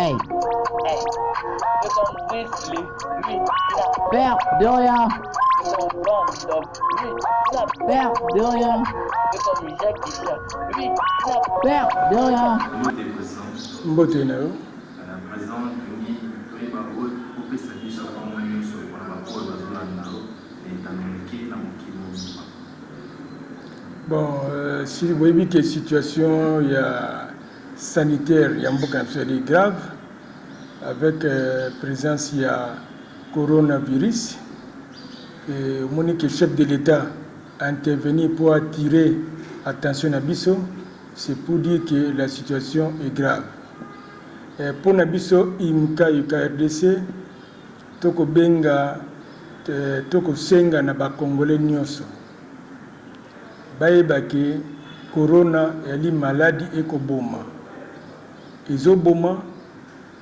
Hey. Hey. Nous sommes Wesley. Lui, là. Père de rien. Nous sommes Bandom. Lui, là. Père de rien. Nous sommes Jacques Isha. Lui, là. Père de rien. Mbotenao. Présent, Tony, Bango, Opé Sadi, Sapon, Nyuso, Wanapako, Bazola, Nao, et Tanomiki, Namokimo. Bon, si vous voyez que la situation sanitaire, il y a beaucoup grave, avec présence, il y a coronavirus. Et le chef de l'État a intervenu pour attirer attention à Bisso, c'est pour dire que la situation est grave. Et pour Nabiso, IMKA RDC, toko benga, toko senga na ba Congolais nyonso. Baeba ke corona est maladie ekoboma. Ezoboma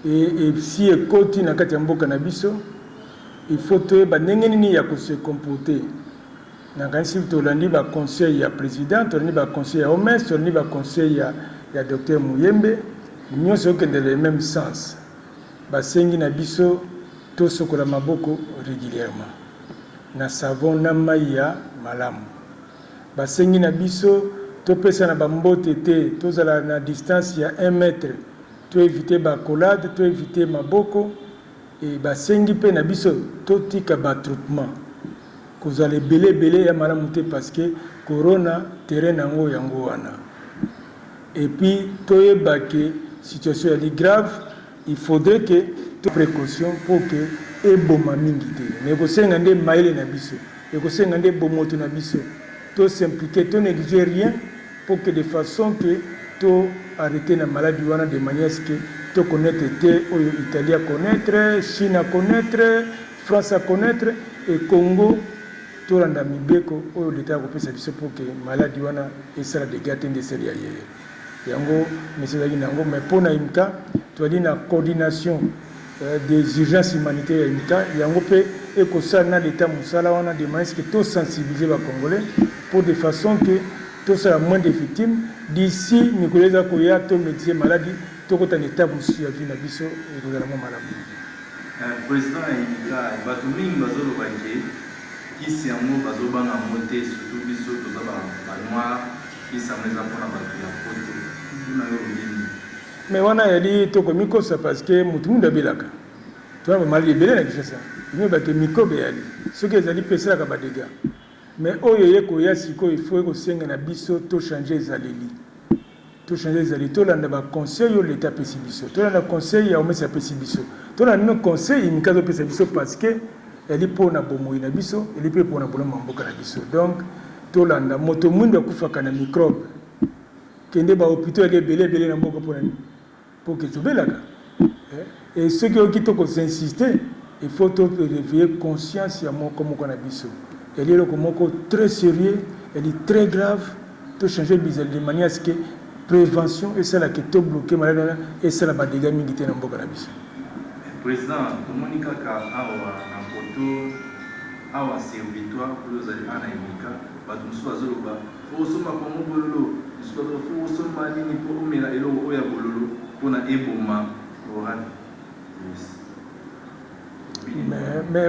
et si ekoti na kati ya mboka na biso, il faut toyeba ndenge nini ya ko se comporter. Na kanisi tolandi ba conseil ya président, tolandi ba conseil ya OMS, tolandi ba conseil ya docteur Muyembe, nyonso okende le même sens. Basengi na biso to sokola maboko régulièrement. Na savon na mai ya malamu. Basengi na biso to pesa na bambote te, to zala na distance ya 1 mètre, to éviter ba collade, to éviter maboko et basengi pe na biso to tika ba traitement. Kozale belé ya malamu te parce que corona terrain nango yango wana. Et puis toyeba ke situation est grave, il faudrait que toute précaution pour que eboma mingi te. Mais ko senga nde maile na biso, et ko senga nde bomoto na biso. To s'impliquer, to négliger rien pour que de façon que to arrêter la maladie wana de manière que to connaître te oyo Italie à connaître, Chine à connaître, France à connaître et Congo to randa mibeko oyo l'État a kopesa biso pour que maladie wana esala de gâter de série ailleurs. Yango monsieur Nango mais pour na imka to dit na coordination des urgences humanitaires imka yango pe et que ça na l'État musala wana de manière que to sensibiliser les Congolais pour de façon que tout ça moins de victimes d'ici Nicolas Koya to métier maladie to ko tan état musu ya vina biso et gouvernement malamu. Président Imka Batumingi bazolo banke kisi yango bazobanga monter surtout biso to za ba noir kisa meza pona batu ya poto. Mais wana yali to ko mikosa parce que mutu munda belaka. To ba mali belé na kisa. Ni ba ke mikobe yali. Ce que zali pesa ka ba dégâts. Mais oyo yeko ya siko il faut ko senga na biso to changer zaleli. To changer zaleli to landa ba conseil yo l'état pesi biso. To landa conseil ya omesa pesi biso. To landa no conseil imikazo pesi biso parce que elle est pour na bomo ina biso, elle est pour na bomo mboka na biso. Donc to landa moto mundo kufaka na microbe. Kende ba hôpital ele belé na mboka pour que to belaka. Et ceux qui to ko insister, il faut to réveiller conscience ya mo comme na biso. Elle est très sérieux, elle est très grave. Tout changer de manière à ce que prévention et celle qui est bloquée et celle qui est dégâts militaires dans le cannabis. Président, Monica Awa Nampoto Awa servitoire pour les Alliés Naïmika, Batumso Azoloba, Osoma Pomobolo, Osoma Nini pour Mela Elo Oya Bololo, pour na Eboma, Oran. Mais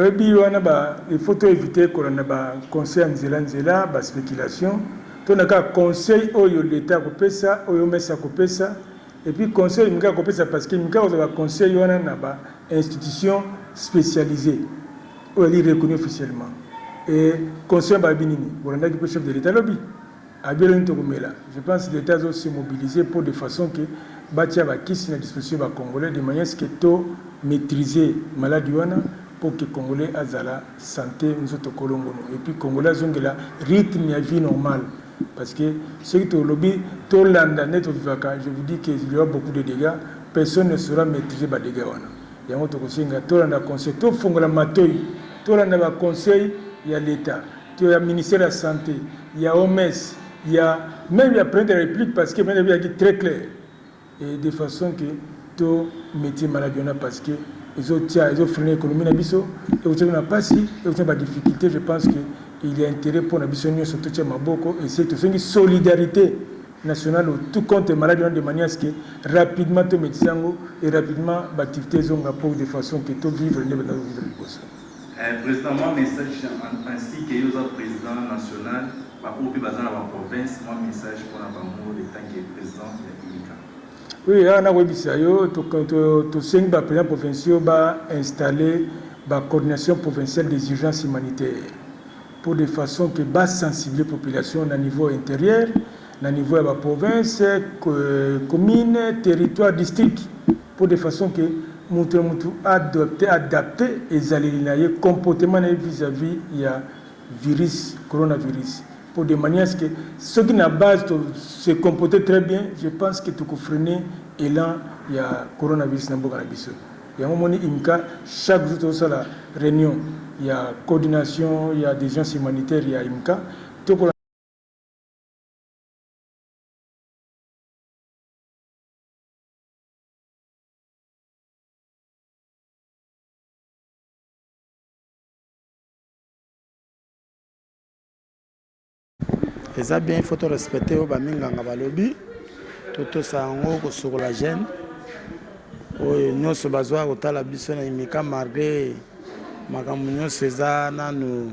il faut éviter qu'on ait un conseil en zéla, la spéculation. On a un conseil où l'État a coupé ça, où l'OMS a coupé ça. Et puis, conseil, il a coupé ça parce qu'il y a un conseil où on a une institution spécialisée, où elle est reconnue officiellement. Et conseil, on a un chef de l'État lobby. Je pense que l'État doit se mobiliser pour de façon que Batia va quitter la disposition des Congolais de manière que tout maîtriser la maladie pour que les Congolais aient la santé et puis les Congolais aient le rythme de vie normal. Parce que ceux qui ont lobby, je vous dis qu'il y aura beaucoup de dégâts, personne ne saura maîtriser les dégâts. Il y a un conseil, tout le conseil, il y a l'État, il y a le ministère de la Santé, il y a OMS, il y a même le président de la République parce que maintenant il est très clair. Et de façon que tout métier maladie parce que ils ont freiné l'économie na biso et ils ont pas si ils ont des difficultés. Je pense que il y a intérêt pour na biso surtout maboko et c'est une solidarité national tout compte maladie de manière à ce que rapidement tout médecin et rapidement l'activité zonga pour de façon que tout vivre ne pas vivre le président moi message ainsi que yo président national ba pour puis bazana ba province moi message pour la bango de tant que président de Imika. Oui, on a webisa yo to sing ba président provincial ba installer la coordination provinciale des urgences humanitaires pour de façon que bas sensibiliser la population au niveau intérieur, au niveau de la province, commune, territoire, district, pour de façon que nous adapter les comportements vis-à-vis du virus, coronavirus. Pour de manière à ce que ceux qui n'ont base se comporter très bien, je pense que tout freiner et là il y a coronavirus dans le il y a un moment IMCA, chaque jour dans la réunion, il y a coordination, il y a des gens humanitaires, il y a IMCA. Et ça bien, il faut respecter au Baminganga Balobi, tout ça en haut sur la gêne. Nous sommes besoin de la biso na imika malgré makamunyo seza na nous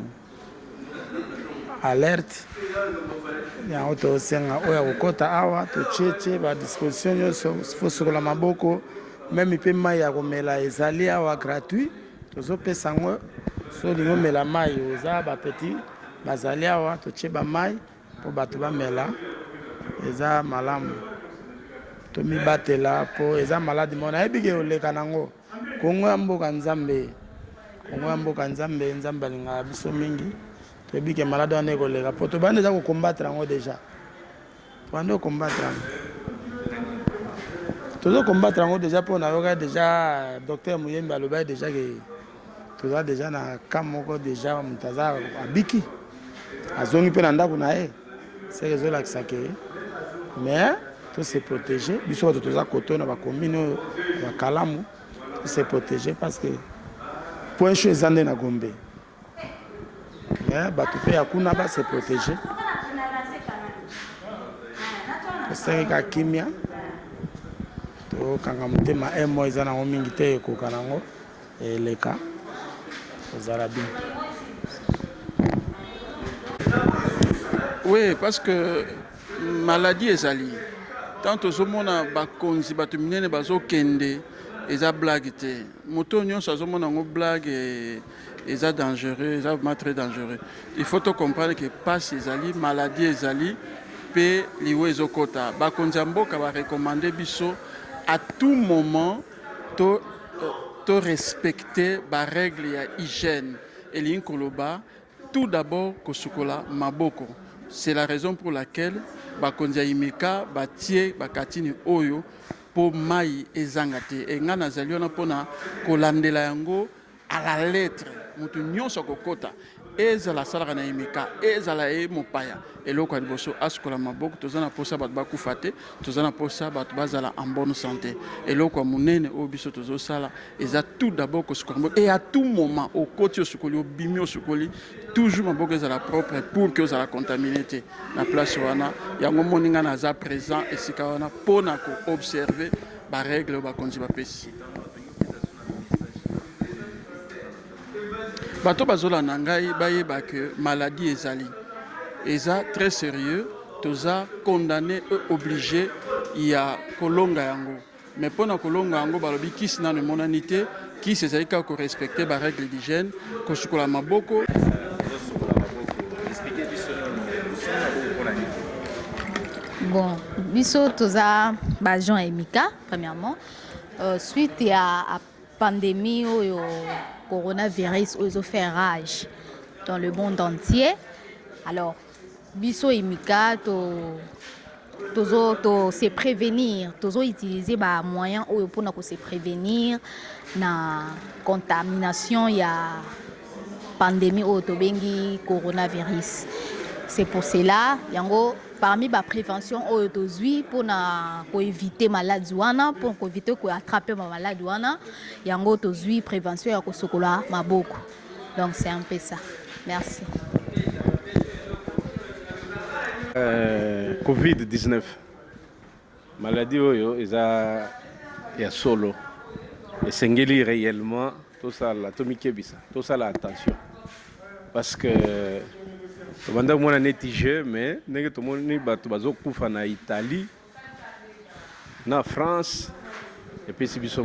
alerte. Ya auto senga oya kokota awa to cheche ba disposition yo faut sur la maboko même pe mai ya komela ezali awa gratuit. Tozo pesa ngo so lingo mela mai oza ba petit bazali awa to che ba mai po batu ba mela eza malamu. Tomi batela po eza malade mona ebike oleka nango kongo ya mboka nzambe nzambe alinga biso mingi tobike malade wana ekoleka po tobanda eza kokombattre yango déjà tobanda kokombattre tozo combattre yango déjà po nayoka déjà docteur Muyembe aloba déjà ke toza déjà na cas moko déjà mutaza abiki azongi pe na ndako na ye c'est ezolakisa ke mais tout se protéger, biso to toza koto na ba commune ba kalamu se protéger parce que point chez zande na Gombe mais ba to pe yakuna ba se protéger c'est ka kimia to kanga mutema emo ezana ngo mingi te ko kanango eleka ozarabi. Oui, parce que maladie ezali tant aux hommes bakonzi batumine bazo kende eza blague te moto nyonso azomona ngo blague eza dangereux eza vraiment très dangereux. Il faut te comprendre que passe ezali maladie ezali pe liwe ezokota bakonzi mboka ba recommander biso à tout moment to respecter ba règle ya hygiène et linkoloba tout d'abord kosukola maboko. C'est la raison pour laquelle bakonzi imika batie bakatini oyo po mai ezangate e ngana zaliona pona kolandela yango à la lettre mutu nyonso kokota ezala salaka na imika ezala e mopaya eloko liboso askola maboko tozana posa bat bakufate tozana posa bat bazala en bonne santé eloko munene o biso tozo sala eza tout d'abord koskola et à tout moment au côté osukoli obimi osukoli toujours maboko ezala propre pour que osala contaminité na place wana yango moninga na za présent esika wana pona ko observer ba règle ba konzi ba pesi bato bazola na ngai bayeba que maladie ezali eza très sérieux toza condamné et obligé ya kolonga yango mais pona kolonga yango balobi kisi nano emonani te kisi ezali kaka korespecte ba règle d'hygiène kosukola maboko. Bon, biso toza bajon emika premièrement suite à pandémie oyo coronavirus oyo fait rage dans le monde entier. Alors biso emika to se prévenir, tozo utiliser ba moyen oyo pona ko se prévenir na contamination ya pandémie oyo to bengi coronavirus. C'est pour cela yango parmi la prévention pour éviter maladie wana pour éviter ko attraper ma maladie wana yango tozui prévention ya ko sokola maboko. Donc c'est un peu ça. Merci. Covid-19 maladie oyo eza ya solo esengeli réellement tosala tomikebisa tosala attention parce que tobanda komona neti jeu mais ndenge tomoni bato bazokufa na Italie na France epesi biso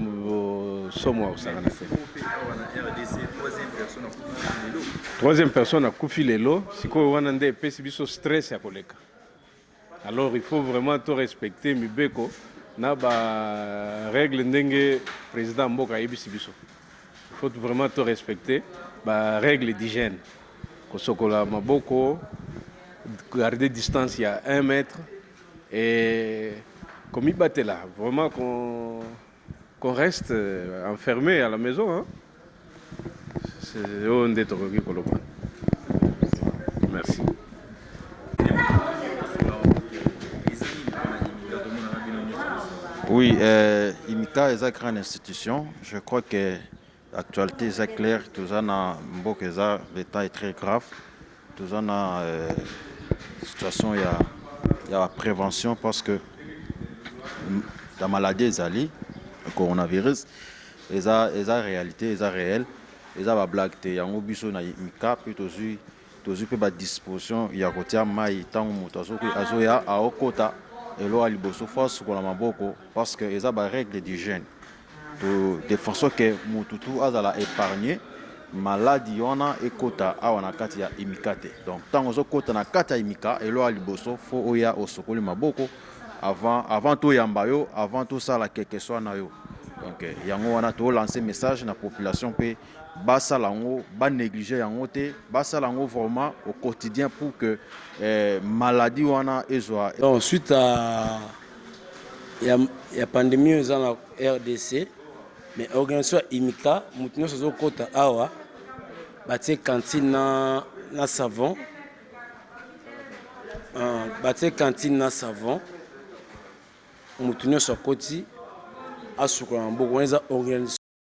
somo ya kosangana te. Troisième personne akufi lelo sikoyo wana nde epesi biso stress ya koleka. Alors il faut vraiment tout respecter mibeko na ba règle ndenge président mboka yebisi biso. Il faut vraiment tout respecter ba règle d'hygiène. Kosokola maboko, garder distance il y a 1 mètre et comme il battait là, vraiment qu'on reste enfermé à la maison. Hein. C'est un des trucs qu'on le prend. Merci. Oui, IMICA est une grande institution. Je crois que l'actualité est claire. Tout en l'état est très grave. Tout en situation, il y a la prévention parce que la maladie est allée, le coronavirus, ils ont réalité, ils ont réel, ils ont la blague. Il y a un biso na IMICA, puis toujours peu de disposition. Il y a côté mai, tant que moto azoya a okota et l'eau a liboso force sur la maboko parce que ils ont des règles d'hygiène. De façon que mututu azala épargné maladie ona ekota awana kati ya IMICA te. Donc tant ozo kota na kati ya IMICA et l'eau a liboso faut oya osokoli maboko avant tout yambayo avant tout ça la quelque soit na yo. Donc yango wana to lancer message na population pe basa lango ba négliger yango te basa lango vraiment au quotidien pour que maladie wana ezwa. Donc suite à la pandémie aux en RDC mais organisation IMICA mutino sozo kota awa batie cantine na savon batie cantine na savon mutino so koti asuko mbogo wenza organisation